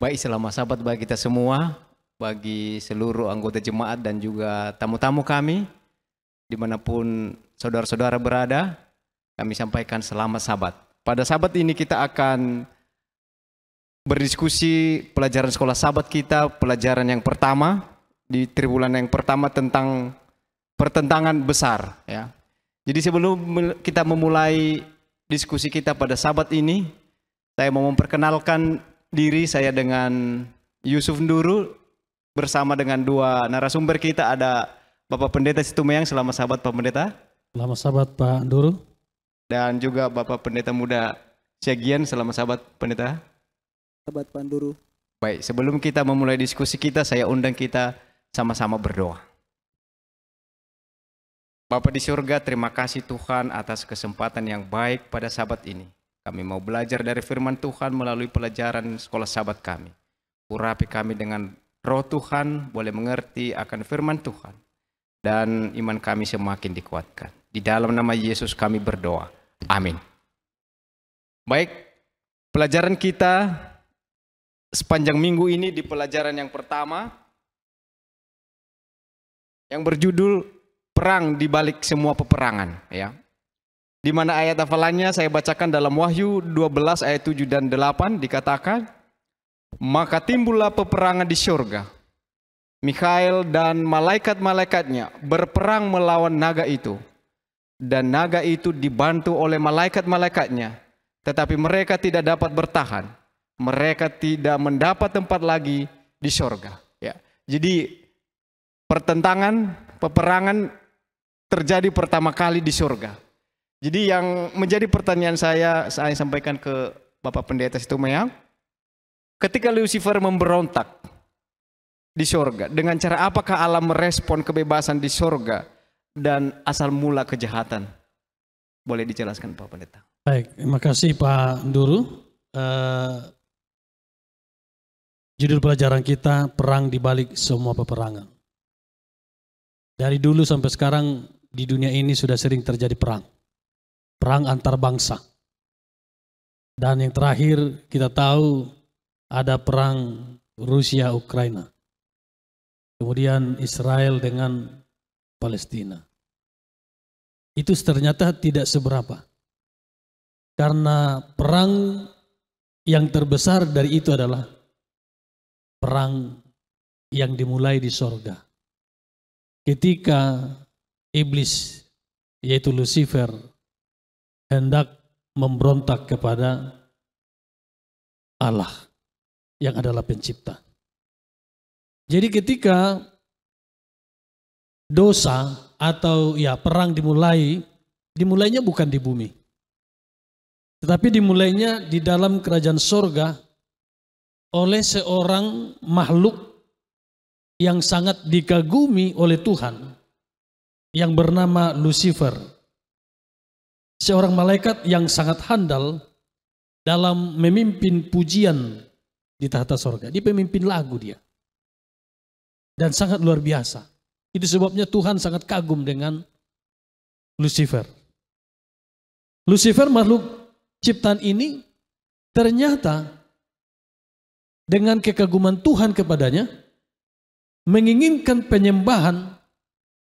Baik, selamat Sabat bagi kita semua, bagi seluruh anggota jemaat dan juga tamu-tamu kami, dimanapun saudara-saudara berada, kami sampaikan selamat Sabat. Pada Sabat ini kita akan berdiskusi pelajaran sekolah Sabat kita, pelajaran yang pertama, di triwulan yang pertama tentang pertentangan besar. Ya. Jadi sebelum kita memulai diskusi kita pada Sabat ini, saya mau memperkenalkan diri saya dengan Yusuf Nduru bersama dengan dua narasumber kita, ada Bapak Pendeta Situmayang. Selamat Sabat Pak Pendeta. Selamat Sabat Pak Nduru. Dan juga Bapak Pendeta Muda Syagian. Selamat Sabat Pendeta. Sabat Pak Nduru. Baik, sebelum kita memulai diskusi kita, saya undang kita sama-sama berdoa. Bapa di surga, terima kasih Tuhan atas kesempatan yang baik pada Sabat ini. Kami mau belajar dari firman Tuhan melalui pelajaran sekolah Sabat kami. Urapi kami dengan roh Tuhan, boleh mengerti akan firman Tuhan. Dan iman kami semakin dikuatkan. Di dalam nama Yesus kami berdoa. Amin. Baik, pelajaran kita sepanjang minggu ini di pelajaran yang pertama, yang berjudul Perang di Balik Semua Peperangan. Ya. Di mana ayat hafalannya saya bacakan dalam Wahyu 12 ayat 7 dan 8 dikatakan, maka timbullah peperangan di surga. Mikhael dan malaikat-malaikatnya berperang melawan naga itu. Dan naga itu dibantu oleh malaikat-malaikatnya. Tetapi mereka tidak dapat bertahan. Mereka tidak mendapat tempat lagi di surga. Ya. Jadi pertentangan, peperangan terjadi pertama kali di surga. Jadi yang menjadi pertanyaan saya sampaikan ke Bapak Pendeta Situmayang, ketika Lucifer memberontak di surga, dengan cara apakah Allah merespon kebebasan di surga dan asal mula kejahatan? Boleh dijelaskan Pak Pendeta? Baik, terima kasih Pak Nduru. Judul pelajaran kita, Perang di Balik Semua Peperangan. Dari dulu sampai sekarang di dunia ini sudah sering terjadi perang. Perang antar bangsa. Dan yang terakhir kita tahu ada perang Rusia-Ukraina. Kemudian Israel dengan Palestina. Itu ternyata tidak seberapa. Karena perang yang terbesar dari itu adalah perang yang dimulai di sorga. Ketika iblis, yaitu Lucifer, hendak memberontak kepada Allah yang adalah pencipta. Jadi ketika dosa atau perang dimulainya bukan di bumi. Tetapi dimulainya di dalam kerajaan sorga oleh seorang makhluk yang sangat dikagumi oleh Tuhan yang bernama Lucifer. Seorang malaikat yang sangat handal dalam memimpin pujian di tahta sorga. Dia pemimpin lagu dia. Dan sangat luar biasa. Itu sebabnya Tuhan sangat kagum dengan Lucifer. Lucifer, makhluk ciptaan ini, ternyata dengan kekaguman Tuhan kepadanya, menginginkan penyembahan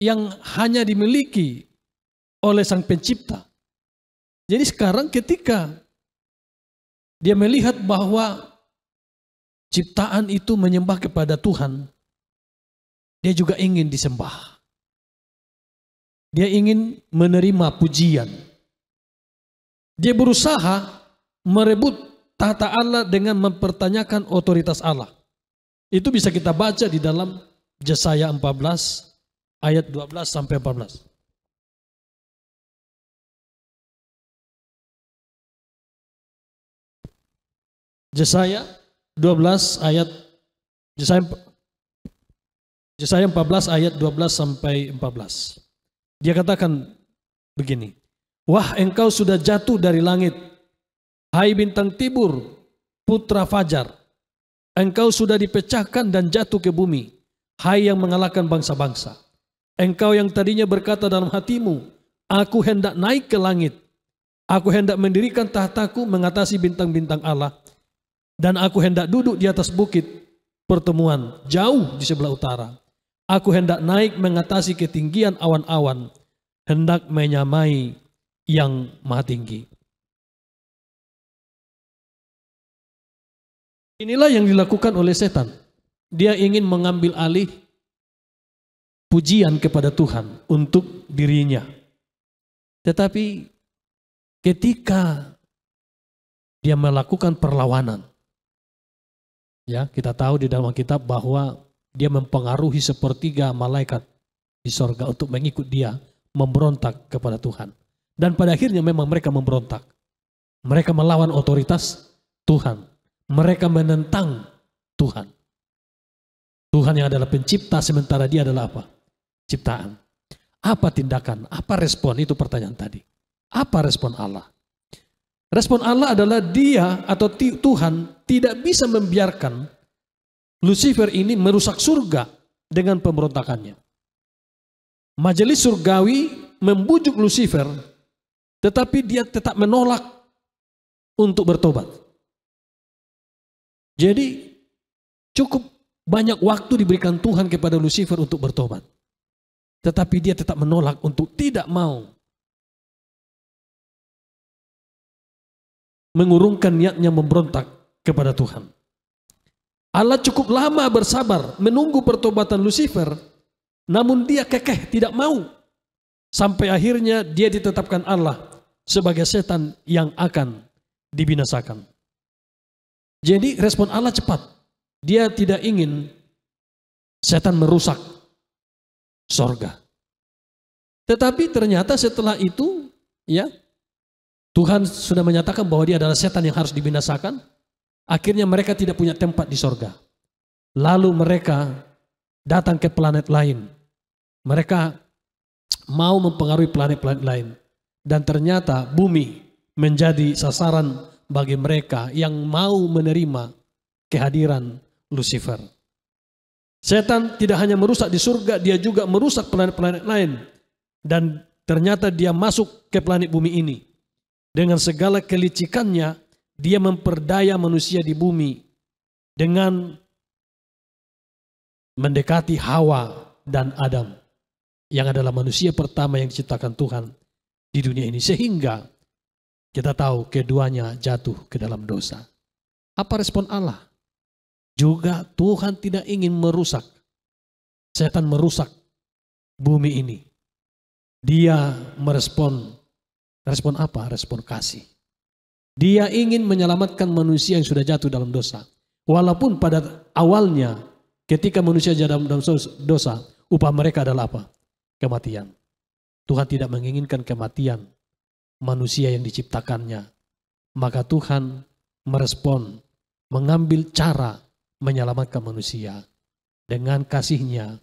yang hanya dimiliki oleh sang pencipta. Jadi sekarang ketika dia melihat bahwa ciptaan itu menyembah kepada Tuhan, dia juga ingin disembah. Dia ingin menerima pujian. Dia berusaha merebut tahta Allah dengan mempertanyakan otoritas Allah. Itu bisa kita baca di dalam Yesaya 14 ayat 12 sampai 14. Yesaya 12 ayat Yesaya 14 ayat 12 sampai 14. Dia katakan begini, wah engkau sudah jatuh dari langit, hai bintang tibur, putra fajar. Engkau sudah dipecahkan dan jatuh ke bumi, hai yang mengalahkan bangsa-bangsa. Engkau yang tadinya berkata dalam hatimu, aku hendak naik ke langit, aku hendak mendirikan tahtaku mengatasi bintang-bintang Allah. Dan aku hendak duduk di atas bukit pertemuan jauh di sebelah utara. Aku hendak naik mengatasi ketinggian awan-awan, hendak menyamai yang maha tinggi. Inilah yang dilakukan oleh setan. Dia ingin mengambil alih pujian kepada Tuhan untuk dirinya. Tetapi ketika dia melakukan perlawanan, ya, kita tahu di dalam Alkitab bahwa dia mempengaruhi sepertiga malaikat di sorga untuk mengikut dia, memberontak kepada Tuhan. Dan pada akhirnya memang mereka memberontak. Mereka melawan otoritas Tuhan. Mereka menentang Tuhan. Tuhan yang adalah pencipta sementara dia adalah apa? Ciptaan. Apa tindakan? Apa respon? Itu pertanyaan tadi. Apa respon Allah? Respon Allah adalah dia atau Tuhan tidak bisa membiarkan Lucifer ini merusak surga dengan pemberontakannya. Majelis surgawi membujuk Lucifer, tetapi dia tetap menolak untuk bertobat. Jadi cukup banyak waktu diberikan Tuhan kepada Lucifer untuk bertobat. Tetapi dia tetap menolak untuk tidak mau mengurungkan niatnya memberontak kepada Tuhan. Allah cukup lama bersabar menunggu pertobatan Lucifer, namun dia kekeh tidak mau. Sampai akhirnya dia ditetapkan Allah sebagai setan yang akan dibinasakan. Jadi respon Allah cepat. Dia tidak ingin setan merusak sorga. Tetapi ternyata setelah itu, ya, Tuhan sudah menyatakan bahwa dia adalah setan yang harus dibinasakan. Akhirnya mereka tidak punya tempat di sorga. Lalu mereka datang ke planet lain. Mereka mau mempengaruhi planet-planet lain. Dan ternyata bumi menjadi sasaran bagi mereka yang mau menerima kehadiran Lucifer. Setan tidak hanya merusak di surga, dia juga merusak planet-planet lain. Dan ternyata dia masuk ke planet bumi ini. Dengan segala kelicikannya, dia memperdaya manusia di bumi dengan mendekati Hawa dan Adam, yang adalah manusia pertama yang diciptakan Tuhan di dunia ini. Sehingga kita tahu keduanya jatuh ke dalam dosa. Apa respon Allah? Juga Tuhan tidak ingin merusak. Setan merusak bumi ini. Dia merespon apa? Respon kasih. Dia ingin menyelamatkan manusia yang sudah jatuh dalam dosa. Walaupun pada awalnya ketika manusia jatuh dalam dosa, upah mereka adalah apa? Kematian. Tuhan tidak menginginkan kematian manusia yang diciptakannya. Maka Tuhan merespon, mengambil cara menyelamatkan manusia. Dengan kasih-Nya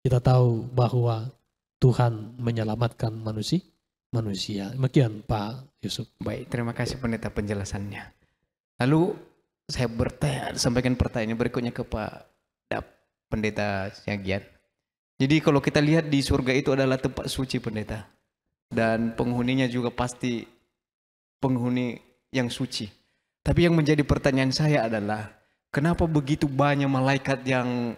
kita tahu bahwa Tuhan menyelamatkan manusia. Demikian Pak Yusuf. Baik, terima kasih pendeta penjelasannya. Lalu saya sampaikan pertanyaan berikutnya ke Pak Pendeta Syagiat. Jadi kalau kita lihat di surga itu adalah tempat suci pendeta. Dan penghuninya juga pasti penghuni yang suci. Tapi yang menjadi pertanyaan saya adalah, kenapa begitu banyak malaikat yang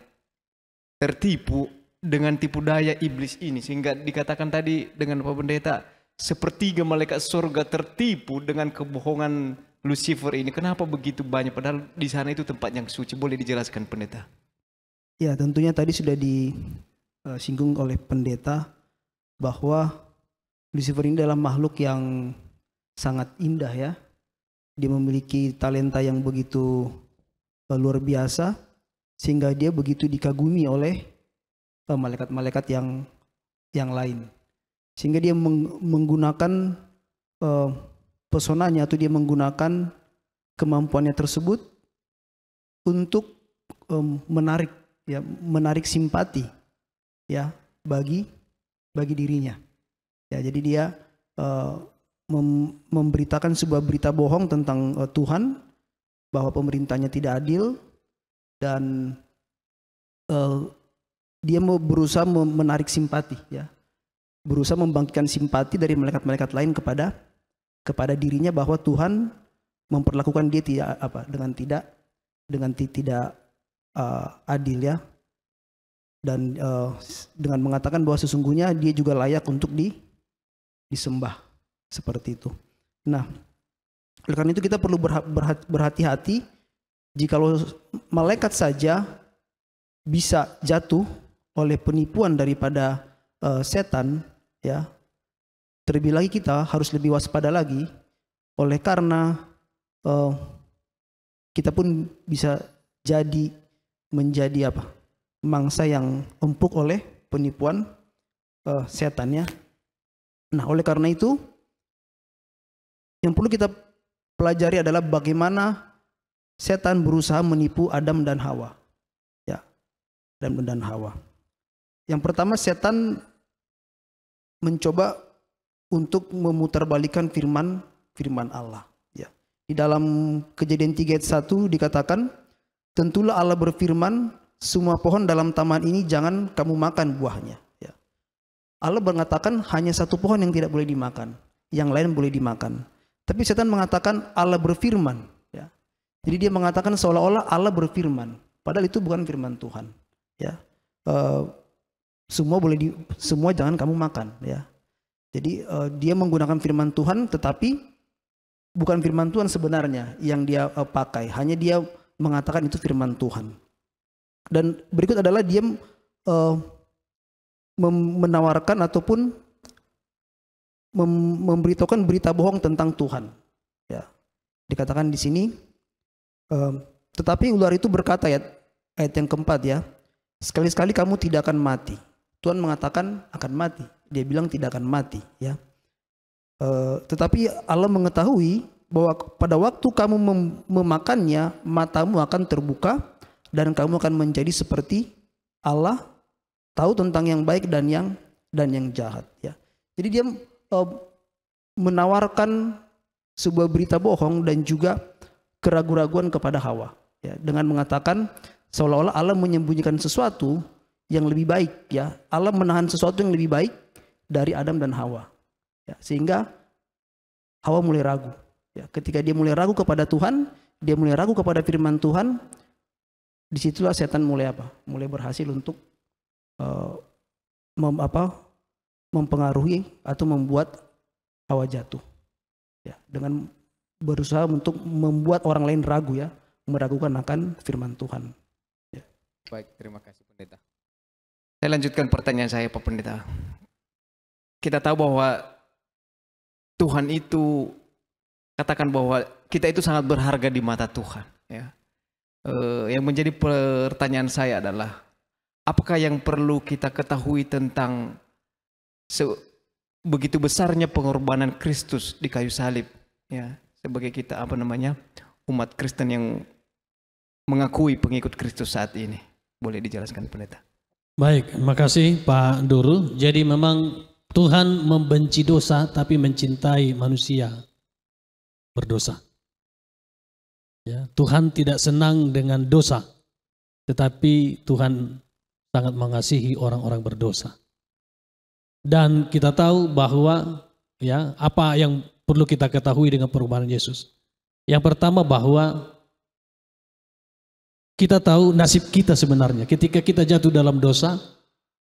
tertipu dengan tipu daya iblis ini? Sehingga dikatakan tadi dengan Pak Pendeta, sepertiga malaikat surga tertipu dengan kebohongan Lucifer ini. Kenapa begitu banyak? Padahal di sana itu tempat yang suci. Boleh dijelaskan pendeta? Ya, tentunya tadi sudah disinggung oleh pendeta bahwa Lucifer ini adalah makhluk yang sangat indah ya. Dia memiliki talenta yang begitu luar biasa sehingga dia begitu dikagumi oleh malaikat-malaikat yang lain. Sehingga dia menggunakan pesonanya atau dia menggunakan kemampuannya tersebut untuk menarik simpati ya bagi dirinya. Ya, jadi dia memberitakan sebuah berita bohong tentang Tuhan, bahwa pemerintahnya tidak adil, dan dia mau berusaha menarik simpati ya. Berusaha membangkitkan simpati dari malaikat-malaikat lain kepada dirinya, bahwa Tuhan memperlakukan dia dengan tidak dengan tidak adil ya, dan dengan mengatakan bahwa sesungguhnya dia juga layak untuk disembah seperti itu. Nah, oleh karena itu kita perlu berhati-hati jikalau malaikat saja bisa jatuh oleh penipuan daripada setan ya, terlebih lagi kita harus lebih waspada lagi, oleh karena kita pun bisa menjadi mangsa yang empuk oleh penipuan setan ya. Nah, oleh karena itu yang perlu kita pelajari adalah bagaimana setan berusaha menipu Adam dan Hawa. Ya, Adam dan Hawa. Yang pertama, setan mencoba untuk memutarbalikkan firman Allah. Ya. Di dalam Kejadian 3 ayat 1 dikatakan, tentulah Allah berfirman, semua pohon dalam taman ini jangan kamu makan buahnya. Ya. Allah mengatakan hanya satu pohon yang tidak boleh dimakan, yang lain boleh dimakan. Tapi setan mengatakan Allah berfirman. Ya. Jadi dia mengatakan seolah-olah Allah berfirman, padahal itu bukan firman Tuhan. Ya. Semua jangan kamu makan. Ya. Jadi dia menggunakan firman Tuhan, tetapi bukan firman Tuhan sebenarnya yang dia pakai. Hanya dia mengatakan itu firman Tuhan. Dan berikut adalah dia menawarkan ataupun memberitahukan berita bohong tentang Tuhan. Ya. Dikatakan di sini, tetapi ular itu berkata, ayat yang keempat ya, sekali-sekali kamu tidak akan mati. Tuhan mengatakan akan mati, dia bilang tidak akan mati. Ya. Tetapi Allah mengetahui bahwa pada waktu kamu memakannya, matamu akan terbuka dan kamu akan menjadi seperti Allah, tahu tentang yang baik dan yang jahat. Ya. Jadi dia menawarkan sebuah berita bohong dan juga keraguan-raguan kepada Hawa, ya, dengan mengatakan seolah-olah Allah menyembunyikan sesuatu yang lebih baik, ya. Allah menahan sesuatu yang lebih baik dari Adam dan Hawa, ya, sehingga Hawa mulai ragu. Ya, ketika dia mulai ragu kepada Tuhan, dia mulai ragu kepada firman Tuhan, disitulah setan mulai mulai berhasil untuk mempengaruhi atau membuat Hawa jatuh, ya, dengan berusaha untuk membuat orang lain ragu, ya, meragukan akan firman Tuhan. Ya. Baik, terima kasih Pendeta. Saya lanjutkan pertanyaan saya, Pak Pendeta. Kita tahu bahwa Tuhan itu, katakan bahwa kita itu sangat berharga di mata Tuhan. Ya. Yang menjadi pertanyaan saya adalah, apakah yang perlu kita ketahui tentang begitu besarnya pengorbanan Kristus di kayu salib, ya, sebagai kita umat Kristen yang mengakui pengikut Kristus saat ini? Boleh dijelaskan Pendeta? Baik, terima kasih Pak Duru. Jadi memang Tuhan membenci dosa tapi mencintai manusia berdosa. Ya, Tuhan tidak senang dengan dosa, tetapi Tuhan sangat mengasihi orang-orang berdosa. Dan kita tahu bahwa, ya, apa yang perlu kita ketahui dengan pengorbanan Yesus. Yang pertama bahwa kita tahu nasib kita sebenarnya. Ketika kita jatuh dalam dosa,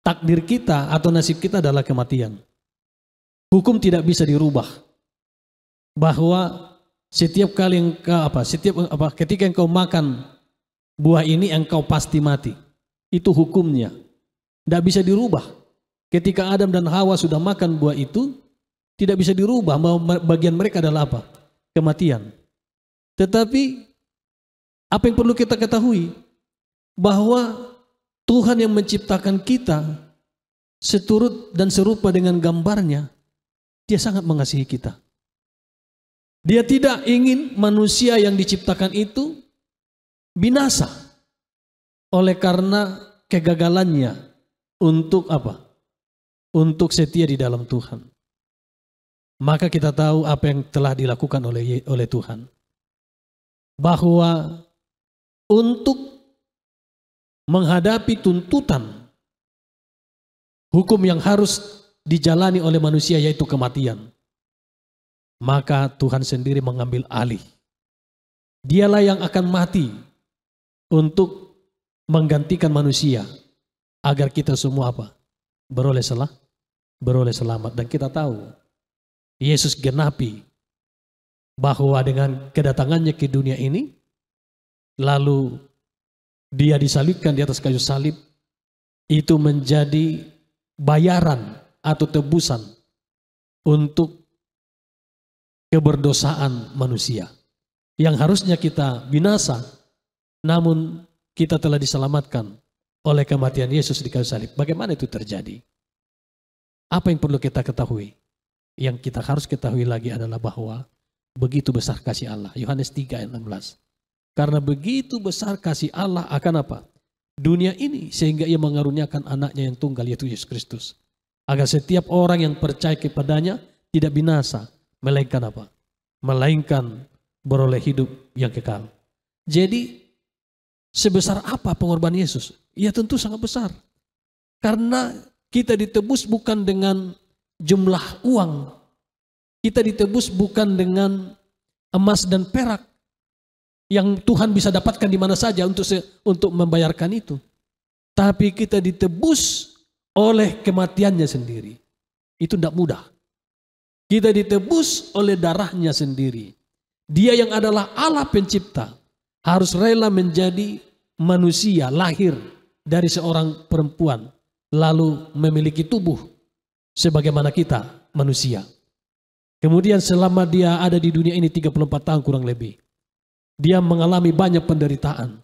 takdir kita atau nasib kita adalah kematian. Hukum tidak bisa dirubah. Bahwa setiap kali ketika engkau makan buah ini engkau pasti mati. Itu hukumnya. Tidak bisa dirubah. Ketika Adam dan Hawa sudah makan buah itu, tidak bisa dirubah. Bagian mereka adalah apa? Kematian. Tetapi apa yang perlu kita ketahui? Bahwa Tuhan yang menciptakan kita seturut dan serupa dengan gambarnya, Dia sangat mengasihi kita. Dia tidak ingin manusia yang diciptakan itu binasa oleh karena kegagalannya untuk apa? Untuk setia di dalam Tuhan. Maka kita tahu apa yang telah dilakukan oleh Tuhan. Bahwa untuk menghadapi tuntutan hukum yang harus dijalani oleh manusia, yaitu kematian, maka Tuhan sendiri mengambil alih. Dialah yang akan mati untuk menggantikan manusia agar kita semua apa? Beroleh selamat. Dan kita tahu Yesus genapi bahwa dengan kedatangannya ke dunia ini, lalu dia disalibkan di atas kayu salib, itu menjadi bayaran atau tebusan untuk keberdosaan manusia yang harusnya kita binasa, namun kita telah diselamatkan oleh kematian Yesus di kayu salib. Bagaimana itu terjadi? Apa yang perlu kita ketahui? Yang kita harus ketahui lagi adalah bahwa begitu besar kasih Allah. Yohanes 3 ayat 16. Karena begitu besar kasih Allah akan apa? Dunia ini, sehingga ia mengaruniakan anaknya yang tunggal, yaitu Yesus Kristus. Agar setiap orang yang percaya kepadanya tidak binasa, melainkan apa? Melainkan beroleh hidup yang kekal. Jadi sebesar apa pengorbanan Yesus? Ya tentu sangat besar. Karena kita ditebus bukan dengan jumlah uang. Kita ditebus bukan dengan emas dan perak yang Tuhan bisa dapatkan di mana saja untuk membayarkan itu. Tapi kita ditebus oleh kematiannya sendiri. Itu tidak mudah. Kita ditebus oleh darahnya sendiri. Dia yang adalah Allah pencipta harus rela menjadi manusia, lahir dari seorang perempuan, lalu memiliki tubuh sebagaimana kita manusia. Kemudian selama dia ada di dunia ini 34 tahun kurang lebih, dia mengalami banyak penderitaan.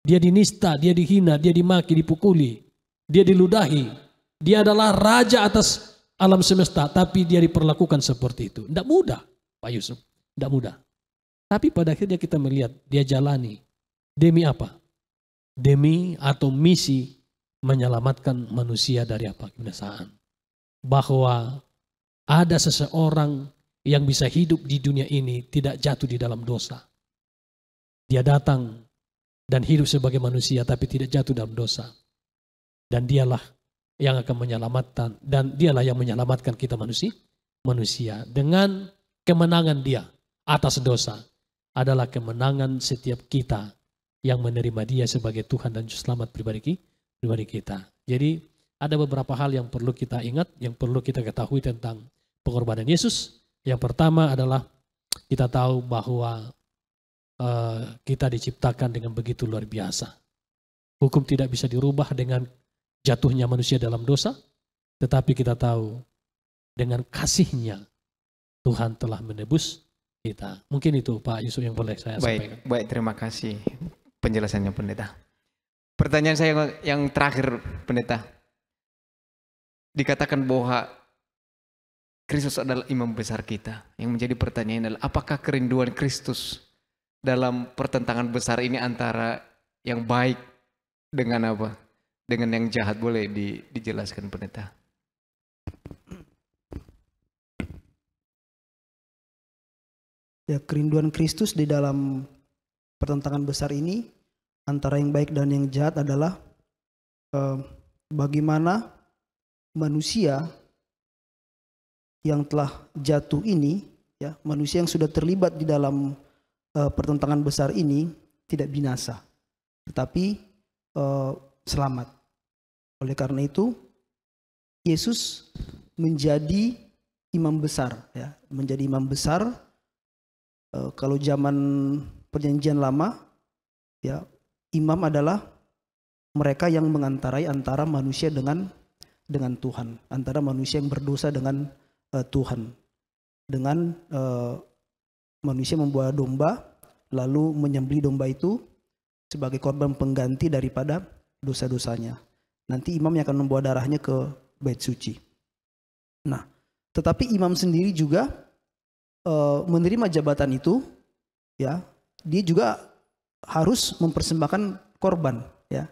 Dia dinista, dia dihina, dia dimaki, dipukuli, dia diludahi. Dia adalah raja atas alam semesta, tapi dia diperlakukan seperti itu. Tidak mudah, Pak Yusuf, tidak mudah. Tapi pada akhirnya kita melihat dia jalani. Demi apa? Demi atau misi menyelamatkan manusia dari apa? Kebinasaan. Bahwa ada seseorang yang bisa hidup di dunia ini tidak jatuh di dalam dosa. Dia datang dan hidup sebagai manusia tapi tidak jatuh dalam dosa. Dan dialah yang akan menyelamatkan, dan dialah yang menyelamatkan kita manusia. Dengan kemenangan dia atas dosa adalah kemenangan setiap kita yang menerima dia sebagai Tuhan dan Juru Selamat pribadi kita. Jadi ada beberapa hal yang perlu kita ingat, yang perlu kita ketahui tentang pengorbanan Yesus. Yang pertama adalah kita tahu bahwa kita diciptakan dengan begitu luar biasa. Hukum tidak bisa dirubah dengan jatuhnya manusia dalam dosa, tetapi kita tahu dengan kasih-Nya Tuhan telah menebus kita. Mungkin itu Pak Yusuf yang boleh saya sampaikan. Baik, terima kasih penjelasannya Pendeta. Pertanyaan saya yang terakhir Pendeta. Dikatakan bahwa Kristus adalah imam besar kita. Yang menjadi pertanyaan adalah apakah kerinduan Kristus dalam pertentangan besar ini antara yang baik dengan apa? Dengan yang jahat, boleh dijelaskan Pendeta? Ya, kerinduan Kristus di dalam pertentangan besar ini antara yang baik dan yang jahat adalah bagaimana manusia yang telah jatuh ini, ya, manusia yang sudah terlibat di dalam pertentangan besar ini tidak binasa, tetapi selamat. Oleh karena itu, Yesus menjadi imam besar, ya, menjadi imam besar. Kalau zaman Perjanjian Lama, ya, imam adalah mereka yang mengantarai antara manusia dengan Tuhan, antara manusia yang berdosa dengan Tuhan. Dengan manusia membawa domba, lalu menyembelih domba itu sebagai korban pengganti daripada dosa-dosanya. Nanti imam yang akan membawa darahnya ke bait suci. Nah, tetapi imam sendiri juga menerima jabatan itu, ya, dia juga harus mempersembahkan korban, ya,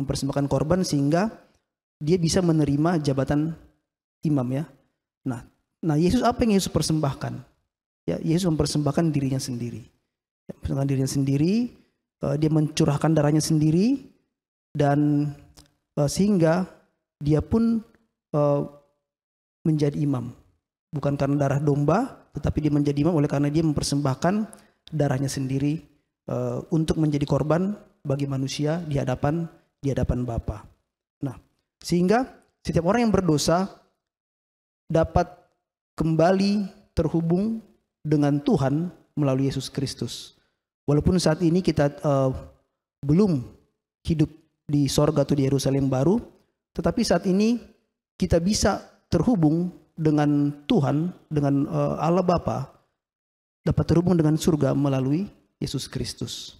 mempersembahkan korban sehingga dia bisa menerima jabatan imam, ya. Nah, Yesus apa yang Yesus persembahkan? Ya, Yesus mempersembahkan dirinya sendiri. Ya, mempersembahkan dirinya sendiri, dia mencurahkan darahnya sendiri, dan sehingga dia pun menjadi imam. Bukan karena darah domba, tetapi dia menjadi imam oleh karena dia mempersembahkan darahnya sendiri untuk menjadi korban bagi manusia di hadapan Bapa. Nah, sehingga setiap orang yang berdosa dapat kembali terhubung dengan Tuhan melalui Yesus Kristus. Walaupun saat ini kita belum hidup di sorga atau di Yerusalem baru, tetapi saat ini kita bisa terhubung dengan Tuhan, dengan Allah Bapa, dapat terhubung dengan surga melalui Yesus Kristus.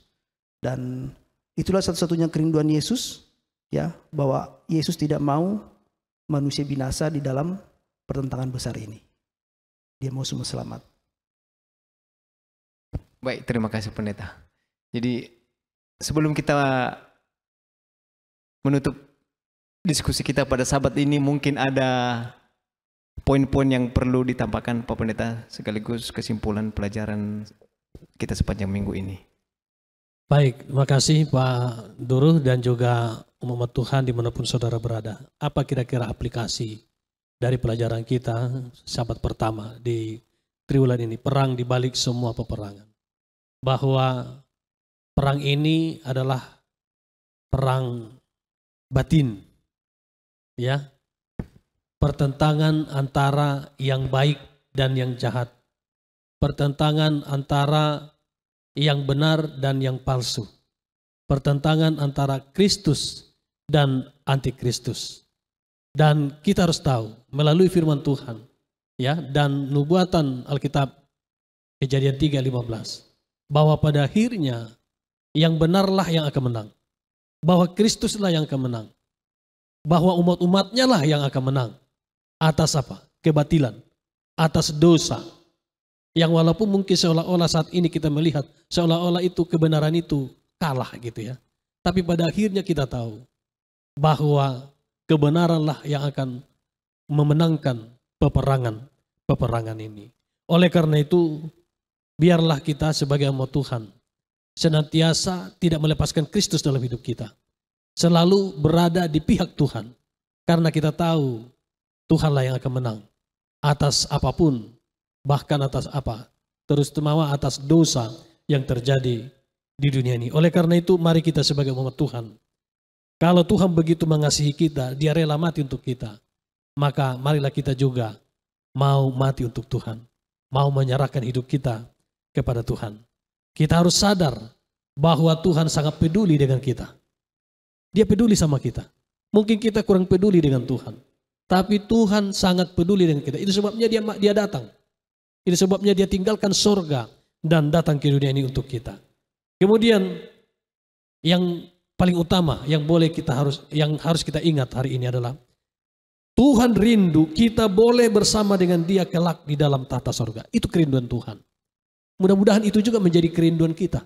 Dan itulah satu-satunya kerinduan Yesus, ya, bahwa Yesus tidak mau manusia binasa di dalam pertentangan besar ini. Dia mau semua selamat. Baik, terima kasih pendeta. Jadi sebelum kita menutup diskusi kita pada sahabat ini, mungkin ada poin-poin yang perlu ditambahkan Pak Pendeta sekaligus kesimpulan pelajaran kita sepanjang minggu ini. Baik, terima kasih Pak Duru dan juga umat Tuhan dimanapun saudara berada. Apa kira-kira aplikasi dari pelajaran kita sahabat pertama di triwulan ini, perang di balik semua peperangan? Bahwa perang ini adalah perang batin, ya, pertentangan antara yang baik dan yang jahat, pertentangan antara yang benar dan yang palsu, pertentangan antara Kristus dan antikristus. Dan kita harus tahu melalui firman Tuhan, ya, dan nubuatan Alkitab Kejadian 3:15, bahwa pada akhirnya yang benarlah yang akan menang, bahwa Kristuslah yang akan menang, bahwa umat-umatnya lah yang akan menang atas apa? Kebatilan, atas dosa. Yang walaupun mungkin seolah-olah saat ini kita melihat seolah-olah itu kebenaran itu kalah gitu ya. Tapi pada akhirnya kita tahu bahwa kebenaranlah yang akan memenangkan peperangan ini. Oleh karena itu, biarlah kita sebagai umat Tuhan senantiasa tidak melepaskan Kristus dalam hidup kita. Selalu berada di pihak Tuhan. Karena kita tahu Tuhanlah yang akan menang atas apapun, bahkan atas apa? Terutama atas dosa yang terjadi di dunia ini. Oleh karena itu, mari kita sebagai umat Tuhan, kalau Tuhan begitu mengasihi kita, Dia rela mati untuk kita, maka marilah kita juga mau mati untuk Tuhan, mau menyerahkan hidup kita kepada Tuhan. Kita harus sadar bahwa Tuhan sangat peduli dengan kita. Dia peduli sama kita. Mungkin kita kurang peduli dengan Tuhan, tapi Tuhan sangat peduli dengan kita. Itu sebabnya dia datang. Itu sebabnya Dia tinggalkan sorga dan datang ke dunia ini untuk kita. Kemudian yang paling utama yang harus kita ingat hari ini adalah Tuhan rindu kita boleh bersama dengan Dia kelak di dalam tahta sorga. Itu kerinduan Tuhan. Mudah-mudahan itu juga menjadi kerinduan kita.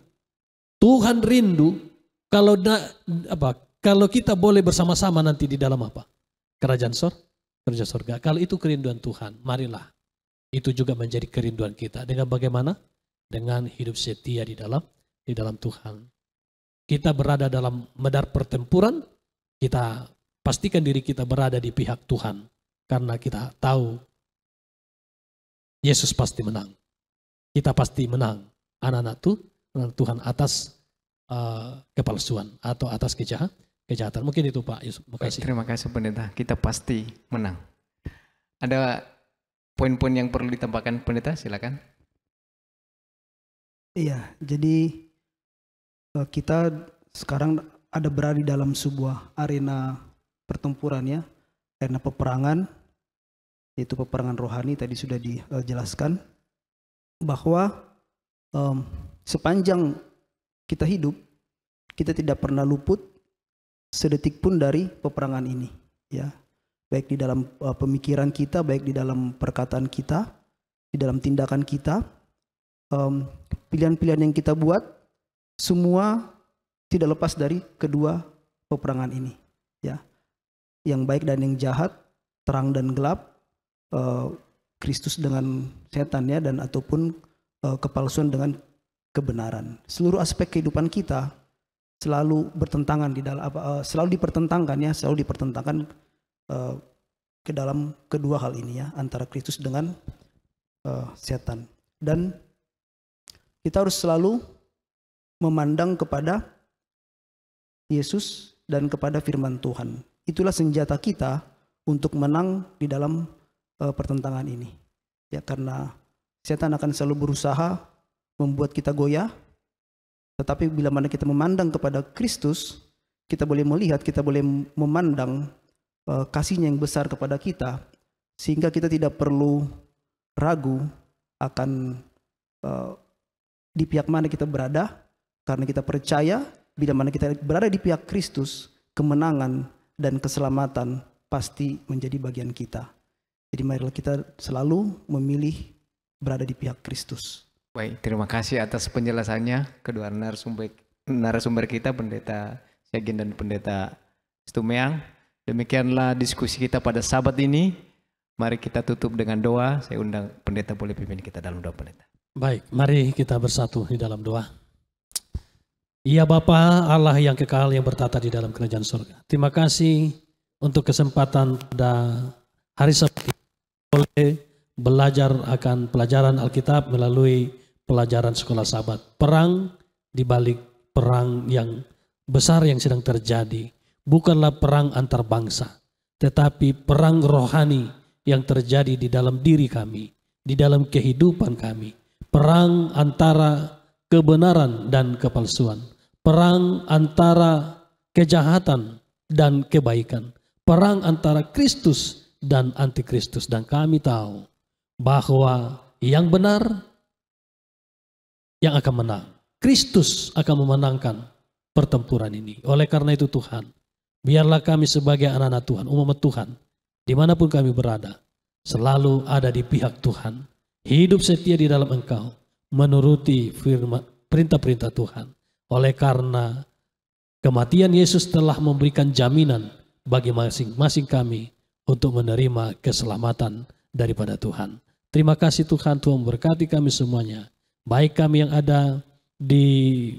Tuhan rindu kalau kita boleh bersama-sama nanti di dalam apa? Kerajaan sorga. Kalau itu kerinduan Tuhan, marilah itu juga menjadi kerinduan kita. Dengan bagaimana? Dengan hidup setia di dalam Tuhan. Kita berada dalam medar pertempuran, kita pastikan diri kita berada di pihak Tuhan. Karena kita tahu Yesus pasti menang. Kita pasti menang, anak-anak Tuhan atas kepalsuan atau atas kejahatan. Mungkin itu Pak Yusuf. Terima kasih Pendeta, kita pasti menang. Ada poin-poin yang perlu ditambahkan Pendeta, silakan. Iya, jadi kita sekarang ada berada di dalam sebuah arena pertempuran ya, arena peperangan, yaitu peperangan rohani tadi sudah dijelaskan, bahwa sepanjang kita hidup, kita tidak pernah luput sedetik pun dari peperangan ini, ya. Baik di dalam pemikiran kita, baik di dalam perkataan kita, di dalam tindakan kita, pilihan-pilihan yang kita buat, semua tidak lepas dari kedua peperangan ini, ya. Yang baik dan yang jahat, terang dan gelap, Kristus dengan setan ya, dan ataupun kepalsuan dengan kebenaran. Seluruh aspek kehidupan kita selalu bertentangan di dalam selalu dipertentangkan ke dalam kedua hal ini ya, antara Kristus dengan setan. Dan kita harus selalu memandang kepada Yesus dan kepada firman Tuhan. Itulah senjata kita untuk menang di dalam pertentangan ini. Ya, karena setan akan selalu berusaha membuat kita goyah. Tetapi bila mana kita memandang kepada Kristus, kita boleh melihat, kita boleh memandang kasih-Nya yang besar kepada kita, sehingga kita tidak perlu ragu akan di pihak mana kita berada, karena kita percaya bila mana kita berada di pihak Kristus, kemenangan dan keselamatan pasti menjadi bagian kita. Jadi marilah kita selalu memilih berada di pihak Kristus. Baik, terima kasih atas penjelasannya kedua narasumber kita, Pendeta Syagin dan Pendeta Stumeang. Demikianlah diskusi kita pada Sabat ini. Mari kita tutup dengan doa. Saya undang Pendeta boleh pimpin kita dalam doa, Pendeta. Baik, mari kita bersatu di dalam doa. Ya Bapa Allah yang kekal yang bertata di dalam kerajaan surga. Terima kasih untuk kesempatan pada hari Sabat ini boleh belajar akan pelajaran Alkitab melalui pelajaran sekolah Sabat. Perang di balik perang yang besar yang sedang terjadi. Bukanlah perang antar bangsa, tetapi perang rohani yang terjadi di dalam diri kami, di dalam kehidupan kami. Perang antara kebenaran dan kepalsuan. Perang antara kejahatan dan kebaikan. Perang antara Kristus dan antikristus. Dan kami tahu bahwa yang benar yang akan menang. Kristus akan memenangkan pertempuran ini. Oleh karena itu Tuhan, biarlah kami sebagai anak-anak Tuhan, umat Tuhan, dimanapun kami berada, selalu ada di pihak Tuhan. Hidup setia di dalam Engkau, menuruti firman, perintah-perintah Tuhan. Oleh karena kematian Yesus telah memberikan jaminan bagi masing-masing kami untuk menerima keselamatan daripada Tuhan. Terima kasih Tuhan, Tuhan memberkati kami semuanya. Baik kami yang ada di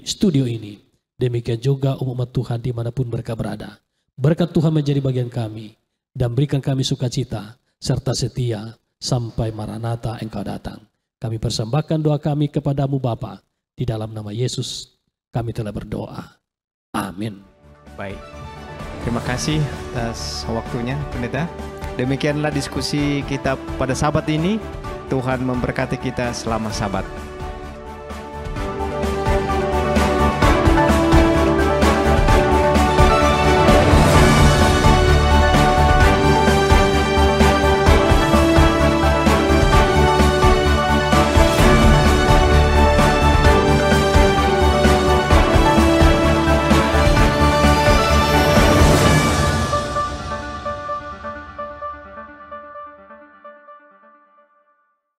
studio ini, demikian juga umat Tuhan dimanapun mereka berada. Berkat Tuhan menjadi bagian kami dan berikan kami sukacita serta setia sampai Maranatha Engkau datang. Kami persembahkan doa kami kepadamu Bapa, di dalam nama Yesus kami telah berdoa. Amin. Baik, terima kasih atas waktunya Pendeta. Demikianlah diskusi kita pada Sabat ini. Tuhan memberkati kita selama Sabat.